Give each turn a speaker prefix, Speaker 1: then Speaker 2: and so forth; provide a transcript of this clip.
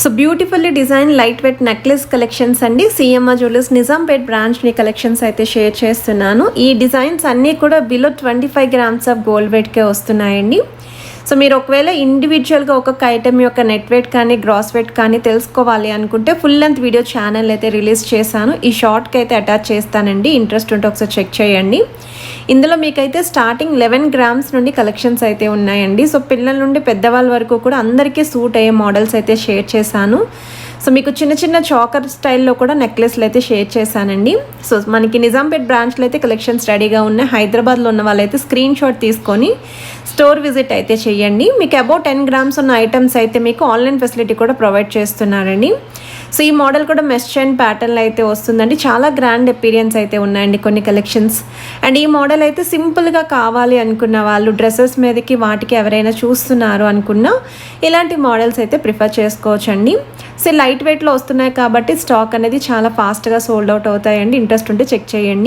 Speaker 1: So beautifully design light weight necklace collections అండి. CMR jewellers Nizampet బ్రాంచ్ని collections అయితే share చేస్తున్నాను. ఈ డిజైన్స్ అన్నీ కూడా బిలో 25 గ్రామ్స్ ఆఫ్ గోల్డ్ వెయిట్కే వస్తున్నాయండి. సో మీరు ఒకవేళ ఇండివిజువల్గా ఒక్కొక్క ఐటెం యొక్క నెట్ వెయిట్ కానీ గ్రాస్ వెయిట్ కానీ తెలుసుకోవాలి అనుకుంటే ఫుల్ లెంత్ వీడియో ఛానల్ అయితే రిలీజ్ చేశాను. ఈ షార్ట్కి అయితే అటాచ్ చేస్తానండి, ఇంట్రెస్ట్ ఉంటే ఒకసారి చెక్ చేయండి. ఇందులో మీకైతే స్టార్టింగ్ 11 గ్రామ్స్ నుండి కలెక్షన్స్ అయితే ఉన్నాయండి. సో పిల్లల నుండి పెద్దవాళ్ళ వరకు కూడా అందరికీ సూట్ అయ్యే మోడల్స్ అయితే షేర్ చేశాను. సో మీకు చిన్న చిన్న చాకర్ స్టైల్లో కూడా నెక్లెస్లు అయితే షేర్ చేశానండి. సో మనకి నిజాంపేట్ బ్రాంచ్లో అయితే కలెక్షన్స్ రెడీగా ఉన్నాయి. హైదరాబాద్లో ఉన్న వాళ్ళైతే స్క్రీన్ షాట్ తీసుకొని స్టోర్ విజిట్ అయితే చేయండి. మీకు అబౌట్ 10 గ్రామ్స్ ఉన్న ఐటమ్స్ అయితే మీకు ఆన్లైన్ ఫెసిలిటీ కూడా ప్రొవైడ్ చేస్తున్నారండి. సో ఈ మోడల్ కూడా మెష్ చైన్ ప్యాటర్న్లో అయితే వస్తుందండి. చాలా గ్రాండ్ ఎపీరియన్స్ అయితే ఉన్నాయండి కొన్ని కలెక్షన్స్. అండ్ ఈ మోడల్ అయితే సింపుల్గా కావాలి అనుకున్న వాళ్ళు డ్రెస్సెస్ మీదకి వాటికి ఎవరైనా చూస్తున్నారు అనుకున్నా ఇలాంటి మోడల్స్ అయితే ప్రిఫర్ చేసుకోవచ్చండి. సో లైట్ వెయిట్లో వస్తున్నాయి కాబట్టి స్టాక్ అనేది చాలా ఫాస్ట్గా సోల్డ్ అవుట్ అవుతాయండి. ఇంట్రెస్ట్ ఉంటే చెక్ చేయండి.